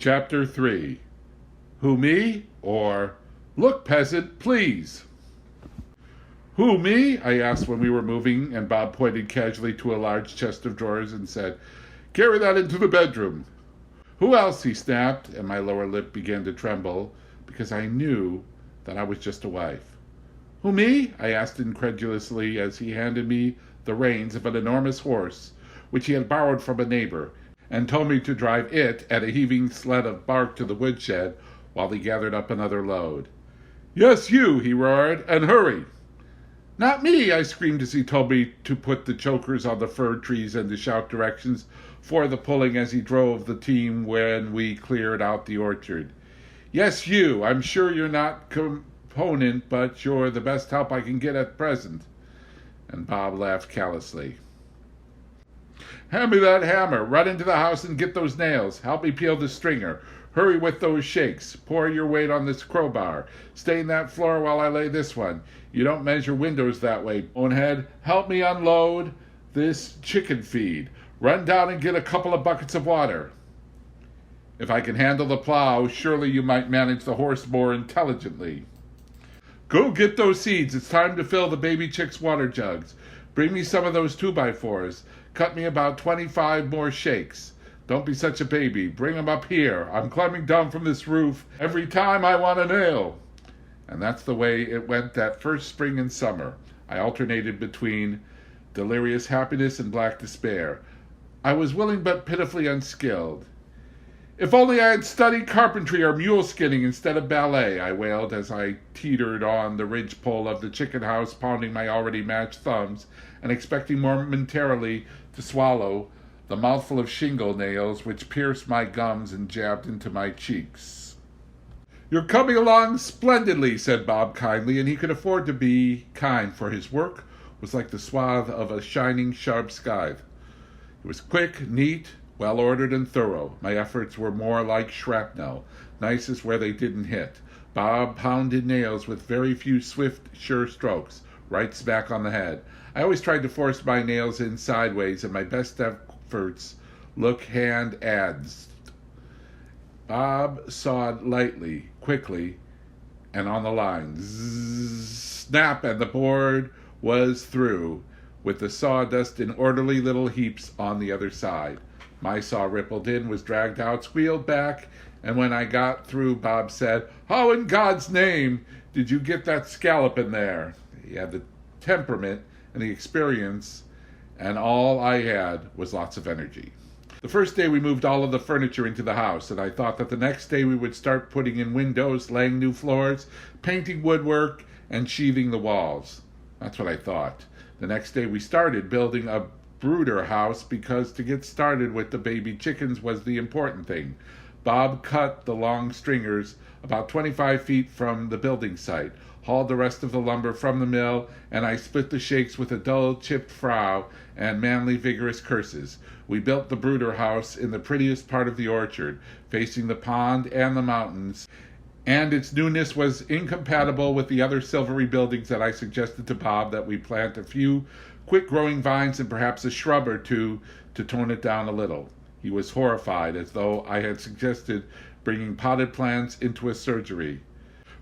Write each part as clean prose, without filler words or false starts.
Chapter 3. Who, me? Or, look, peasant, please. Who, me? I asked when we were moving, and Bob pointed casually to a large chest of drawers and said, "Carry that into the bedroom." "Who else?" he snapped, and my lower lip began to tremble, because I knew that I was just a wife. "Who, me?" I asked incredulously as he handed me the reins of an enormous horse, which he had borrowed from a neighbor, and told me to drive it at a heaving sled of bark to the woodshed while he gathered up another load. "Yes, you," he roared, "and hurry." "Not me," I screamed as he told me to put the chokers on the fir trees and to shout directions for the pulling as he drove the team when we cleared out the orchard. "Yes, you. I'm sure you're not component, but you're the best help I can get at present." And Bob laughed callously. "Hand me that hammer. Run into the house and get those nails. Help me peel the stringer. Hurry with those shakes. Pour your weight on this crowbar. Stain that floor while I lay this one. You don't measure windows that way, bonehead. Help me unload this chicken feed. Run down and get a couple of buckets of water. If I can handle the plow, surely you might manage the horse more intelligently. Go get those seeds. It's time to fill the baby chicks' water jugs. Bring me some of those 2x4s. Cut me about 25 more shakes. Don't be such a baby. Bring 'em up here. I'm climbing down from this roof every time I want a nail." And that's the way it went that first spring and summer. I alternated between delirious happiness and black despair. I was willing but pitifully unskilled. "If only I had studied carpentry or mule skinning instead of ballet," I wailed as I teetered on the ridgepole of the chicken house, pounding my already matched thumbs and expecting momentarily to swallow the mouthful of shingle nails which pierced my gums and jabbed into my cheeks. "You're coming along splendidly," said Bob kindly, and he could afford to be kind, for his work was like the swath of a shining, sharp scythe. It was quick, neat, well-ordered, and thorough. My efforts were more like shrapnel, nicest where they didn't hit. Bob pounded nails with very few swift, sure strokes, right smack on the head. I always tried to force my nails in sideways, and my best efforts look hand-adzed. Bob sawed lightly, quickly, and on the line. Zzz, snap, and the board was through, with the sawdust in orderly little heaps on the other side. My saw rippled in, was dragged out, squealed back, and when I got through, Bob said, "How in God's name did you get that scallop in there?" He had the temperament and the experience, and all I had was lots of energy. The first day we moved all of the furniture into the house, and I thought that the next day we would start putting in windows, laying new floors, painting woodwork, and sheathing the walls. That's what I thought. The next day we started building a brooder house because to get started with the baby chickens was the important thing. Bob cut the long stringers about 25 feet from the building site, hauled the rest of the lumber from the mill, and I split the shakes with a dull, chipped frow and manly, vigorous curses. We built the brooder house in the prettiest part of the orchard, facing the pond and the mountains, and its newness was incompatible with the other silvery buildings that I suggested to Bob that we plant a few quick-growing vines and perhaps a shrub or two to tone it down a little. He was horrified, as though I had suggested bringing potted plants into a surgery.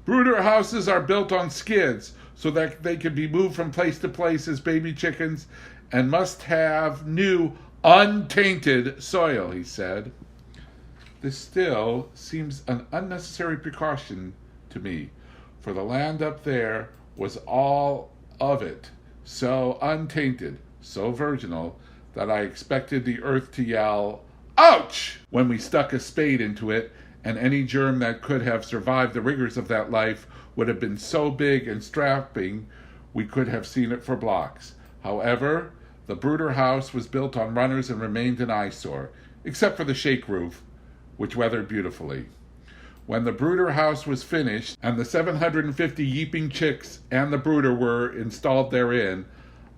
"Brooder houses are built on skids so that they can be moved from place to place as baby chickens and must have new, untainted soil," he said. This still seems an unnecessary precaution to me, for the land up there was all of it so untainted, so virginal, that I expected the earth to yell, "Ouch!" when we stuck a spade into it, and any germ that could have survived the rigors of that life would have been so big and strapping we could have seen it for blocks. However, the brooder house was built on runners and remained an eyesore, except for the shake roof, which weathered beautifully. When the brooder house was finished, and the 750 yeeping chicks and the brooder were installed therein,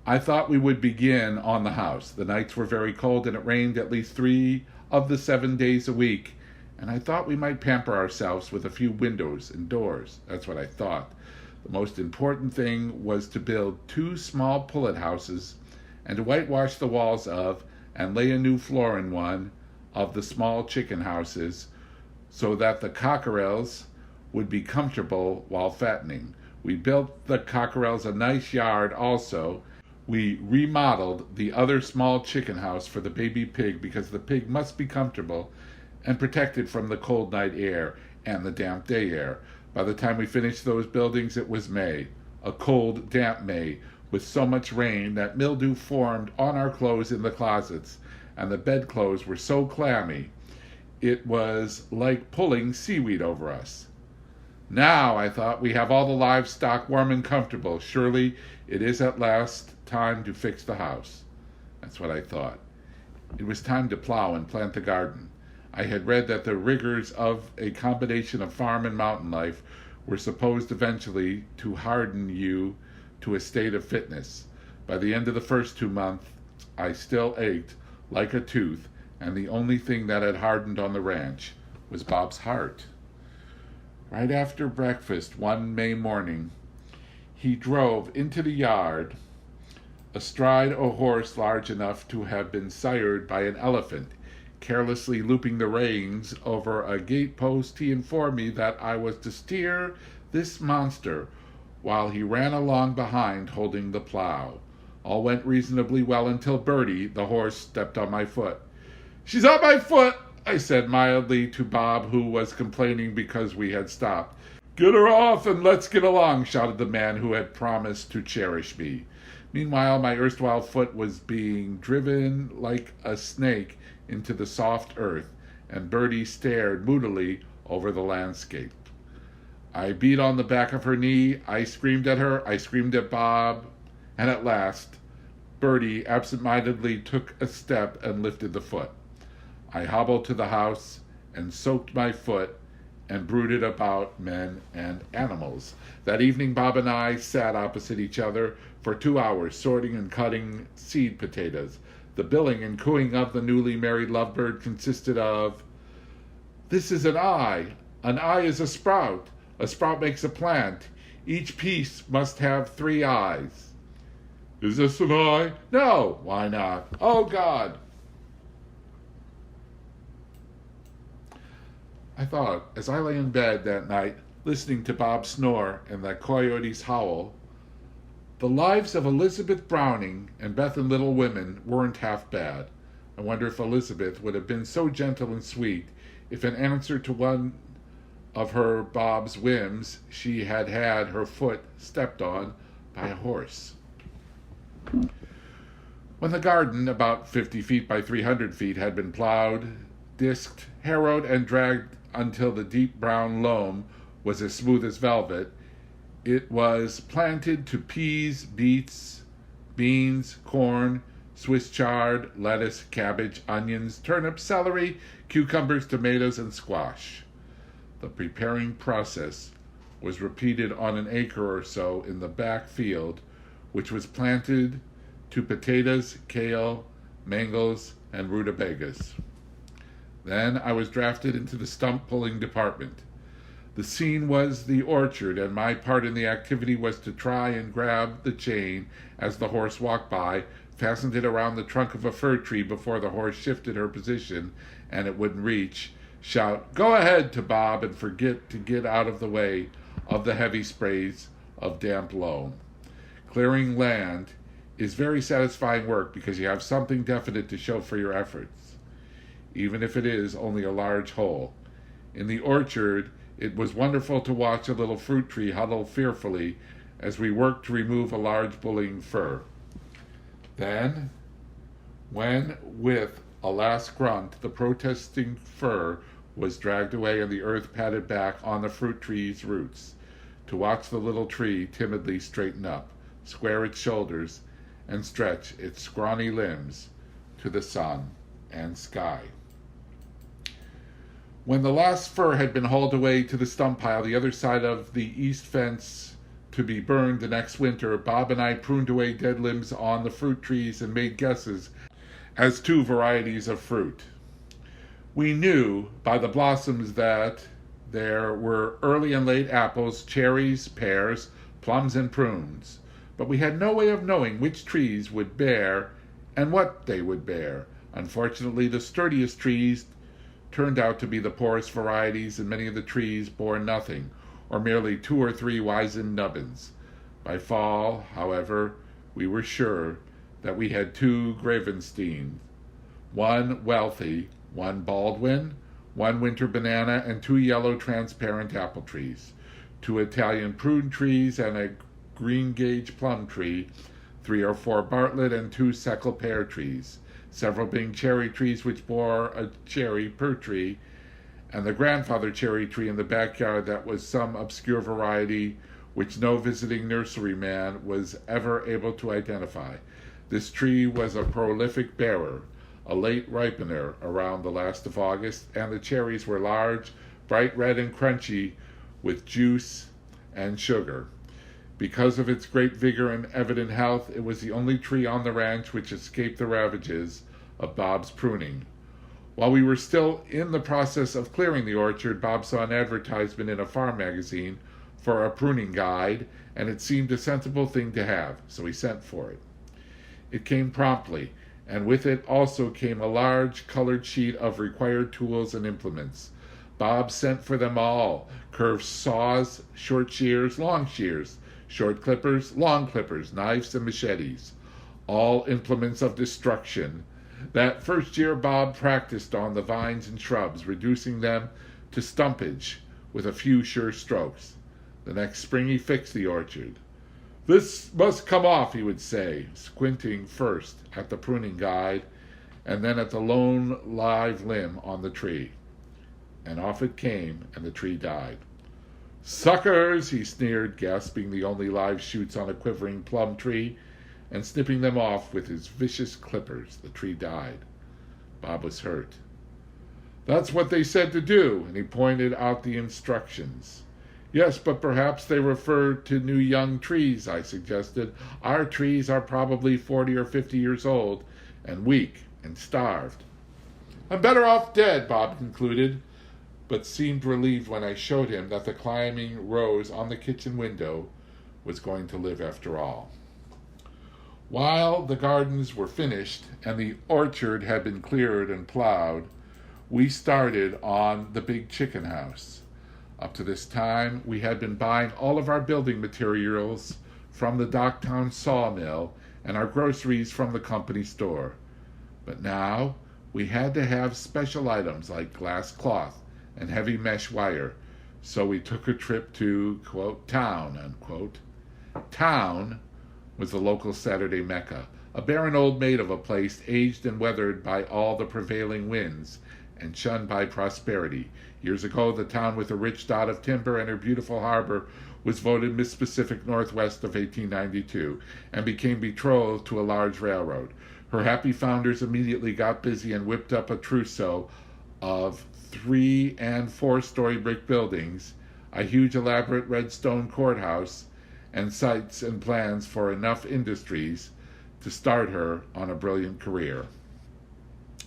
I thought we would begin on the house. The nights were very cold, and it rained at least 3 of the 7 days a week, and I thought we might pamper ourselves with a few windows and doors. That's what I thought. The most important thing was to build 2 small pullet houses and to whitewash the walls of and lay a new floor in one of the small chicken houses, so that the cockerels would be comfortable while fattening. We built the cockerels a nice yard also. We remodeled the other small chicken house for the baby pig because the pig must be comfortable and protected from the cold night air and the damp day air. By the time we finished those buildings, it was May, a cold, damp May, with so much rain that mildew formed on our clothes in the closets, and the bedclothes were so clammy, it was like pulling seaweed over us. Now, I thought, we have all the livestock warm and comfortable. Surely it is at last time to fix the house. That's what I thought. It was time to plow and plant the garden. I had read that the rigors of a combination of farm and mountain life were supposed eventually to harden you to a state of fitness. By the end of the first 2 months, I still ached like a tooth, and the only thing that had hardened on the ranch was Bob's heart. Right after breakfast one May morning, he drove into the yard astride a horse large enough to have been sired by an elephant. Carelessly looping the reins over a gate post, he informed me that I was to steer this monster while he ran along behind holding the plow. All went reasonably well until Bertie, the horse, stepped on my foot. "She's on my foot," I said mildly to Bob, who was complaining because we had stopped. "Get her off and let's get along," shouted the man who had promised to cherish me. Meanwhile, my erstwhile foot was being driven like a snake into the soft earth, and Bertie stared moodily over the landscape. I beat on the back of her knee, I screamed at her, I screamed at Bob, and at last, Bertie absent-mindedly took a step and lifted the foot. I hobbled to the house and soaked my foot and brooded about men and animals. That evening, Bob and I sat opposite each other for 2 hours, sorting and cutting seed potatoes. The billing and cooing of the newly married lovebird consisted of, "This is an eye. An eye is a sprout. A sprout makes a plant. Each piece must have 3 eyes." "Is this an eye?" "No." "Why not?" "Oh, God." I thought, as I lay in bed that night, listening to Bob snore and the coyotes howl, the lives of Elizabeth Browning and Beth and Little Women weren't half bad. I wonder if Elizabeth would have been so gentle and sweet if, in answer to one of her Bob's whims, she had had her foot stepped on by a horse. When the garden, about 50 feet by 300 feet, had been plowed, disked, harrowed, and dragged until the deep brown loam was as smooth as velvet, it was planted to peas, beets, beans, corn, Swiss chard, lettuce, cabbage, onions, turnips, celery, cucumbers, tomatoes, and squash. The preparing process was repeated on an acre or so in the back field, which was planted to potatoes, kale, mangos, and rutabagas. Then I was drafted into the stump-pulling department. The scene was the orchard, and my part in the activity was to try and grab the chain as the horse walked by, fastened it around the trunk of a fir tree before the horse shifted her position and it wouldn't reach, shout, "Go ahead," to Bob, and forget to get out of the way of the heavy sprays of damp loam. Clearing land is very satisfying work because you have something definite to show for your efforts, even if it is only a large hole. In the orchard, it was wonderful to watch a little fruit tree huddle fearfully as we worked to remove a large bullying fir. Then, when with a last grunt the protesting fir was dragged away and the earth patted back on the fruit tree's roots, to watch the little tree timidly straighten up, square its shoulders, and stretch its scrawny limbs to the sun and sky. When the last fir had been hauled away to the stump pile the other side of the east fence to be burned the next winter, Bob and I pruned away dead limbs on the fruit trees and made guesses as to varieties of fruit. We knew by the blossoms that there were early and late apples, cherries, pears, plums, and prunes, but we had no way of knowing which trees would bear and what they would bear. Unfortunately, the sturdiest trees turned out to be the poorest varieties, and many of the trees bore nothing, or merely 2 or 3 wizened nubbins. By fall, however, we were sure that we had 2 Gravensteins, one wealthy, one Baldwin, one winter banana, and 2 yellow transparent apple trees, 2 Italian prune trees, and a greengage plum tree, 3 or 4 Bartlett, and 2 Seckel pear trees, several being cherry trees which bore a cherry per tree, and the grandfather cherry tree in the backyard that was some obscure variety which no visiting nurseryman was ever able to identify. This tree was a prolific bearer, a late ripener around the last of August, and the cherries were large, bright red and crunchy, with juice and sugar. Because of its great vigor and evident health, it was the only tree on the ranch which escaped the ravages of Bob's pruning. While we were still in the process of clearing the orchard, Bob saw an advertisement in a farm magazine for a pruning guide, and it seemed a sensible thing to have, so he sent for it. It came promptly, and with it also came a large colored sheet of required tools and implements. Bob sent for them all: curved saws, short shears, long shears, short clippers, long clippers, knives, and machetes, all implements of destruction. That first year Bob practiced on the vines and shrubs, reducing them to stumpage with a few sure strokes. The next spring he fixed the orchard. "This must come off," he would say, squinting first at the pruning guide and then at the lone live limb on the tree. And off it came, and the tree died. "Suckers!" he sneered, gasping the only live shoots on a quivering plum tree and snipping them off with his vicious clippers. The tree died. Bob was hurt. "That's what they said to do," and he pointed out the instructions. "Yes, but perhaps they referred to new young trees," I suggested. "Our trees are probably 40 or 50 years old, and weak and starved." "I'm better off dead," Bob concluded, but seemed relieved when I showed him that the climbing rose on the kitchen window was going to live after all. While the gardens were finished and the orchard had been cleared and plowed, we started on the big chicken house. Up to this time, we had been buying all of our building materials from the Docktown sawmill and our groceries from the company store. But now, we had to have special items like glass cloth and heavy mesh wire, so we took a trip to, quote, town, unquote. Town was the local Saturday Mecca, a barren old maid of a place, aged and weathered by all the prevailing winds and shunned by prosperity. Years ago, the town, with a rich dot of timber and her beautiful harbor, was voted Miss Pacific Northwest of 1892 and became betrothed to a large railroad. Her happy founders immediately got busy and whipped up a trousseau of 3- and 4-story brick buildings, a huge elaborate red stone courthouse, and sites and plans for enough industries to start her on a brilliant career.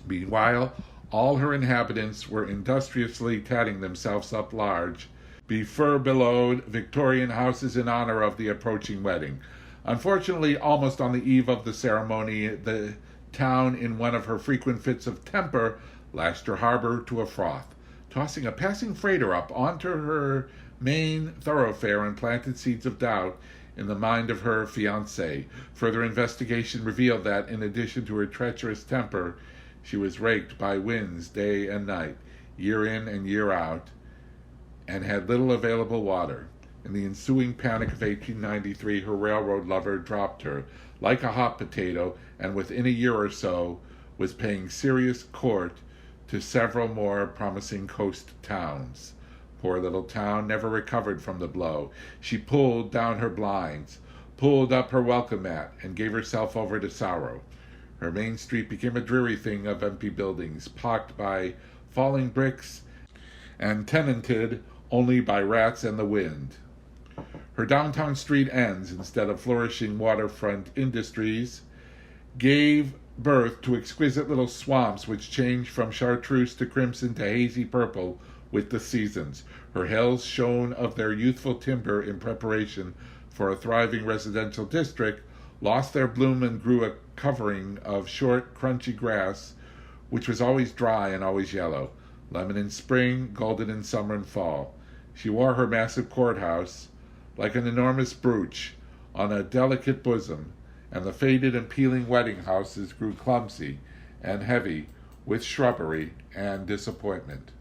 Meanwhile, all her inhabitants were industriously tatting themselves up large, befur-billowed Victorian houses in honor of the approaching wedding. Unfortunately, almost on the eve of the ceremony, the town, in one of her frequent fits of temper, lashed her harbor to a froth, tossing a passing freighter up onto her main thoroughfare and planted seeds of doubt in the mind of her fiancé. Further investigation revealed that, in addition to her treacherous temper, she was raked by winds day and night, year in and year out, and had little available water. In the ensuing panic of 1893, her railroad lover dropped her like a hot potato, and within a year or so was paying serious court to several more promising coast towns. Poor little town never recovered from the blow. She pulled down her blinds, pulled up her welcome mat, and gave herself over to sorrow. Her main street became a dreary thing of empty buildings, pocked by falling bricks and tenanted only by rats and the wind. Her downtown street ends, instead of flourishing waterfront industries, gave birth to exquisite little swamps which changed from chartreuse to crimson to hazy purple with the seasons. Her hills shone of their youthful timber in preparation for a thriving residential district, lost their bloom and grew a covering of short, crunchy grass, which was always dry and always yellow. lemon in spring, golden in summer and fall. She wore her massive courthouse like an enormous brooch on a delicate bosom, and the faded and peeling wedding houses grew clumsy and heavy with shrubbery and disappointment.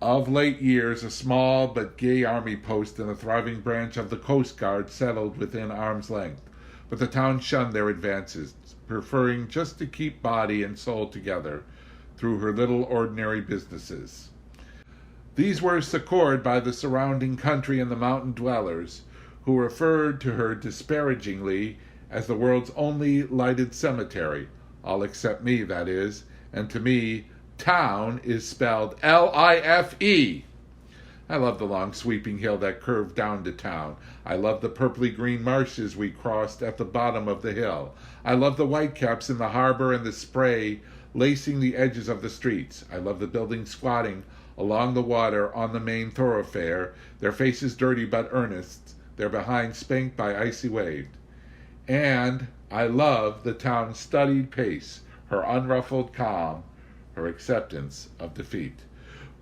Of late years, a small but gay army post and a thriving branch of the Coast Guard settled within arm's length, but the town shunned their advances, preferring just to keep body and soul together through her little ordinary businesses. These were succored by the surrounding country and the mountain dwellers, who referred to her disparagingly as the world's only lighted cemetery, all except me, that is, and to me, town is spelled L-I-F-E. I love the long sweeping hill that curved down to town. I love the purply green marshes we crossed at the bottom of the hill. I love the whitecaps in the harbor and the spray lacing the edges of the streets. I love the buildings squatting along the water on the main thoroughfare, their faces dirty but earnest, their behinds spanked by icy waves. And I love the town's studied pace, her unruffled calm, her acceptance of defeat.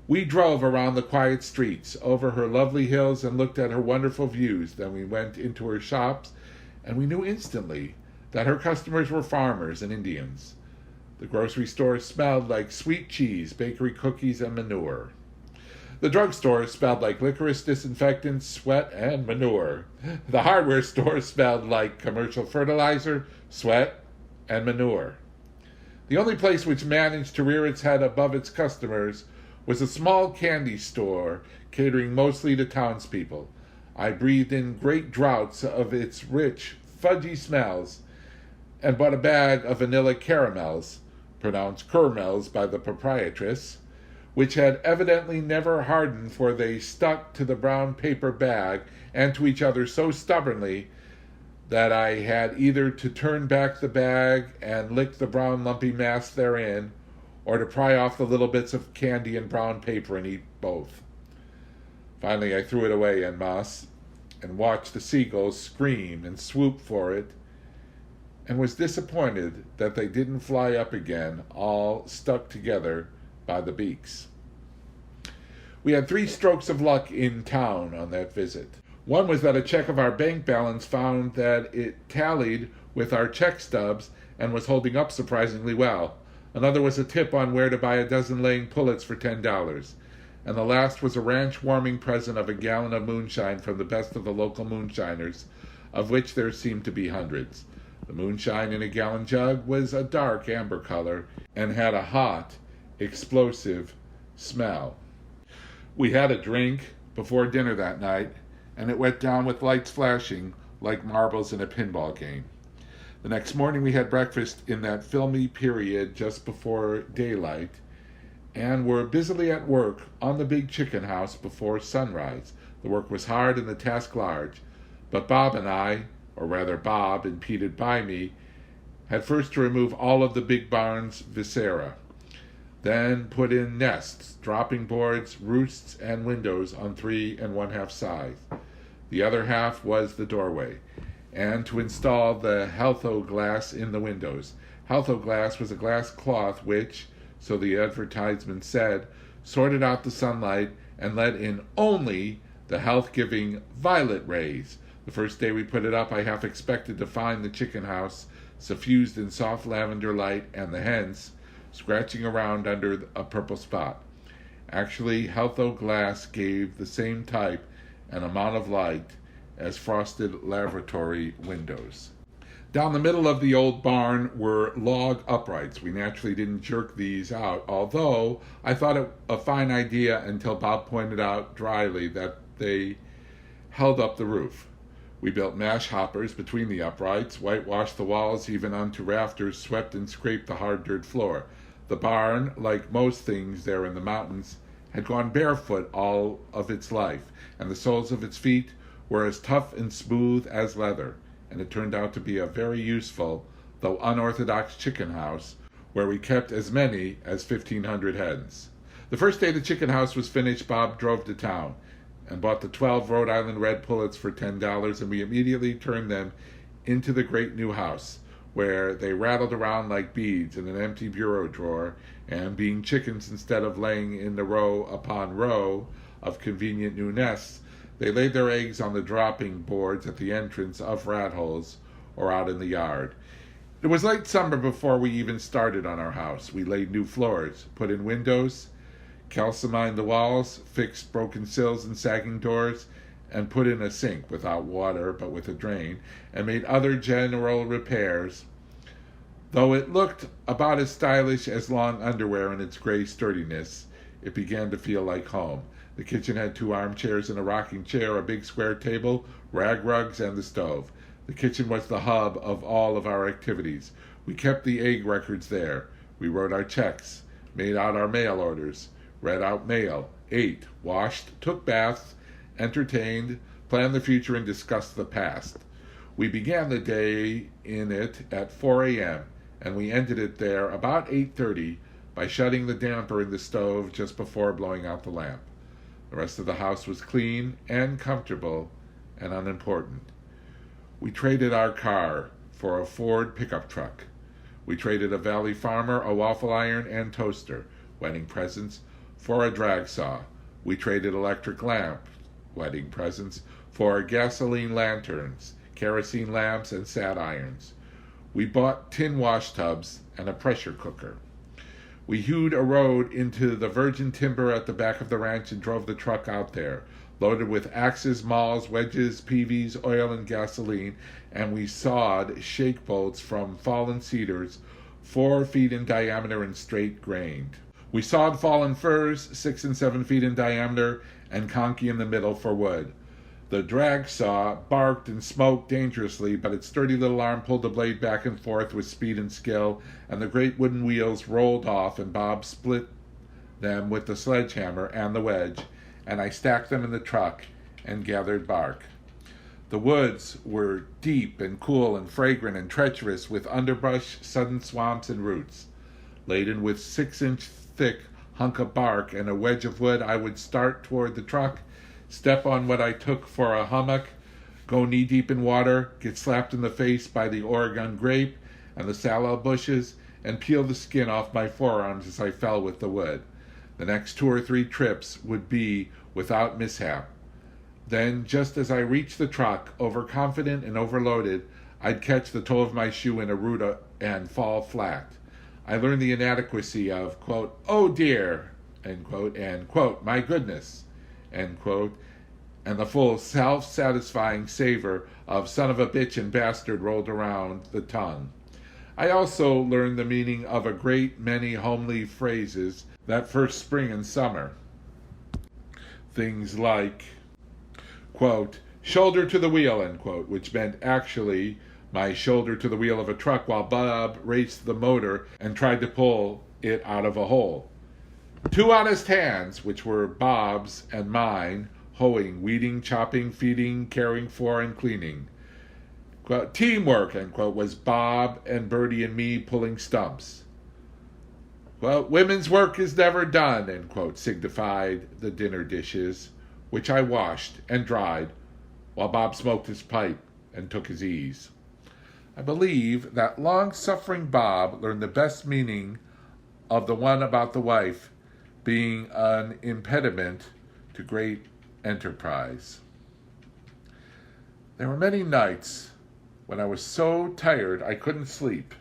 We drove around the quiet streets, over her lovely hills, and looked at her wonderful views. Then we went into her shops, and we knew instantly that her customers were farmers and Indians. The grocery store smelled like sweet cheese, bakery cookies, and manure. The drugstore smelled like licorice, disinfectant, sweat, and manure. The hardware store smelled like commercial fertilizer, sweat, and manure. The only place which managed to rear its head above its customers was a small candy store catering mostly to townspeople. I breathed in great draughts of its rich, fudgy smells and bought a bag of vanilla caramels, pronounced caramels by the proprietress, which had evidently never hardened, for they stuck to the brown paper bag and to each other so stubbornly that I had either to turn back the bag and lick the brown lumpy mass therein, or to pry off the little bits of candy and brown paper and eat both. Finally I threw it away en masse, and watched the seagulls scream and swoop for it, and was disappointed that they didn't fly up again, all stuck together by the beaks. We had 3 strokes of luck in town on that visit. One was that a check of our bank balance found that it tallied with our check stubs and was holding up surprisingly well. Another was a tip on where to buy a dozen laying pullets for $10. And the last was a ranch warming present of a gallon of moonshine from the best of the local moonshiners, of which there seemed to be hundreds. The moonshine in a gallon jug was a dark amber color and had a hot, explosive smell. We had a drink before dinner that night, and it went down with lights flashing like marbles in a pinball game. The next morning we had breakfast in that filmy period just before daylight, and were busily at work on the big chicken house before sunrise. The work was hard and the task large, but Bob and I, or rather Bob, impeded by me, had first to remove all of the big barn's viscera, then put in nests, dropping boards, roosts, and windows on 3 1/2 sides. The other half was the doorway, and to install the Healtho glass in the windows. Healtho glass was a glass cloth which, so the advertisement said, sorted out the sunlight and let in only the health-giving violet rays. The first day we put it up, I half expected to find the chicken house suffused in soft lavender light and the hens scratching around under a purple spot. Actually, Healtho glass gave the same type and amount of light as frosted lavatory windows. Down the middle of the old barn were log uprights. We naturally didn't jerk these out, although I thought it a fine idea until Bob pointed out dryly that they held up the roof. We built mash hoppers between the uprights, whitewashed the walls even onto rafters, swept and scraped the hard dirt floor. The barn, like most things there in the mountains, had gone barefoot all of its life, and the soles of its feet were as tough and smooth as leather, and it turned out to be a very useful, though unorthodox chicken house, where we kept as many as 1,500 hens. The first day the chicken house was finished, Bob drove to town and bought the 12 Rhode Island red pullets for $10, and we immediately turned them into the great new house, where they rattled around like beads in an empty bureau drawer and being chickens instead of laying in the row upon row of convenient new nests, they laid their eggs on the dropping boards at the entrance of rat holes or out in the yard. It was late summer before we even started on our house. We laid new floors, put in windows, calcimined the walls, fixed broken sills and sagging doors, and put in a sink without water but with a drain, and made other general repairs. Though it looked about as stylish as long underwear in its gray sturdiness, it began to feel like home. The kitchen had 2 armchairs and a rocking chair, a big square table, rag rugs, and the stove. The kitchen was the hub of all of our activities. We kept the egg records there. We wrote our checks, made out our mail orders, read out mail, ate, washed, took baths, entertained, planned the future, and discussed the past. We began the day in it at 4 a.m., and we ended it there about 8:30 by shutting the damper in the stove just before blowing out the lamp. The rest of the house was clean and comfortable and unimportant. We traded our car for a Ford pickup truck. We traded a Valley Farmer, a waffle iron, and toaster, wedding presents, for a drag saw. We traded electric lamps, wedding presents, for gasoline lanterns, kerosene lamps, and sad irons. We bought tin wash tubs and a pressure cooker. We hewed a road into the virgin timber at the back of the ranch and drove the truck out there, loaded with axes, mauls, wedges, peavies, oil, and gasoline, and we sawed shake bolts from fallen cedars 4 feet in diameter and straight-grained. We sawed fallen firs 6 and 7 feet in diameter and conky in the middle for wood. The drag saw barked and smoked dangerously, but its sturdy little arm pulled the blade back and forth with speed and skill, and the great wooden wheels rolled off, and Bob split them with the sledgehammer and the wedge, and I stacked them in the truck and gathered bark. The woods were deep and cool and fragrant and treacherous with underbrush, sudden swamps, and roots. Laden with 6-inch thick hunk of bark and a wedge of wood, I would start toward the truck, step on what I took for a hummock, go knee-deep in water, get slapped in the face by the Oregon grape and the sallow bushes, and peel the skin off my forearms as I fell with the wood. The next 2 or 3 trips would be without mishap. Then, just as I reached the truck, overconfident and overloaded, I'd catch the toe of my shoe in a root and fall flat. I learned the inadequacy of, quote, "oh dear," end quote, and, quote, "my goodness," end quote, and the full self-satisfying savor of son of a bitch and bastard rolled around the tongue. I also learned the meaning of a great many homely phrases that first spring and summer. Things like, quote, "shoulder to the wheel," end quote, which meant actually my shoulder to the wheel of a truck while Bob raced the motor and tried to pull it out of a hole. "Two honest hands," which were Bob's and mine, hoeing, weeding, chopping, feeding, caring for, and cleaning. Quote, "teamwork," end quote, was Bob and Bertie and me pulling stumps. Quote, "women's work is never done," end quote, signified the dinner dishes, which I washed and dried while Bob smoked his pipe and took his ease. I believe that long-suffering Bob learned the best meaning of the one about the wife being an impediment to great enterprise. There were many nights when I was so tired I couldn't sleep,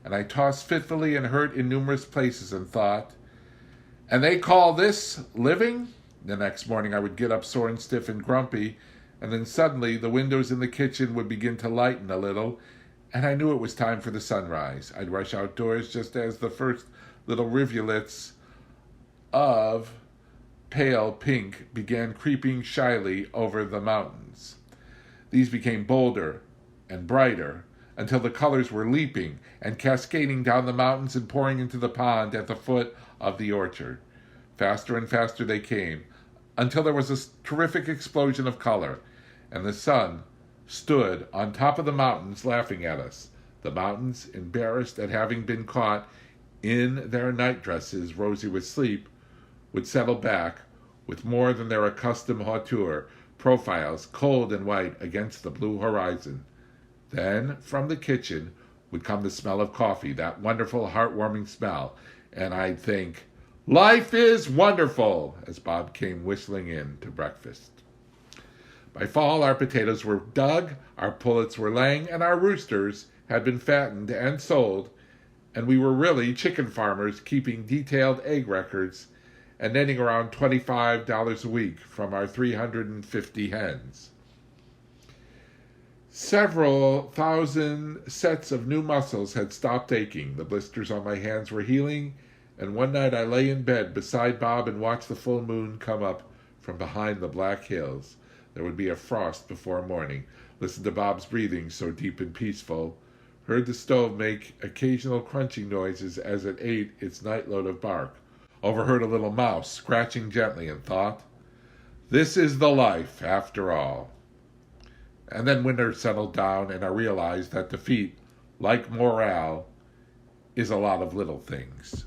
and I tossed fitfully and hurt in numerous places and thought, "and they call this living?" The next morning I would get up sore and stiff and grumpy, and then suddenly the windows in the kitchen would begin to lighten a little, and I knew it was time for the sunrise. I'd rush outdoors just as the first little rivulets of pale pink began creeping shyly over the mountains. These became bolder and brighter until the colors were leaping and cascading down the mountains and pouring into the pond at the foot of the orchard. Faster and faster they came, until there was a terrific explosion of color, and the sun stood on top of the mountains laughing at us. The mountains, embarrassed at having been caught in their night dresses rosy with sleep, would settle back with more than their accustomed hauteur, profiles cold and white against the blue horizon. Then, from the kitchen, would come the smell of coffee, that wonderful, heartwarming smell. and I'd think, "Life is wonderful," as Bob came whistling in to breakfast. By fall, our potatoes were dug, our pullets were laying, and our roosters had been fattened and sold, and we were really chicken farmers keeping detailed egg records and netting around $25 a week from our 350 hens. Several thousand sets of new muscles had stopped aching. The blisters on my hands were healing, and one night I lay in bed beside Bob and watched the full moon come up from behind the black hills. There would be a frost before morning. Listened to Bob's breathing, so deep and peaceful. Heard the stove make occasional crunching noises as it ate its nightload of bark. Overheard a little mouse scratching gently and thought, "This is the life, after all." And then winter settled down, and I realized that defeat, like morale, is a lot of little things.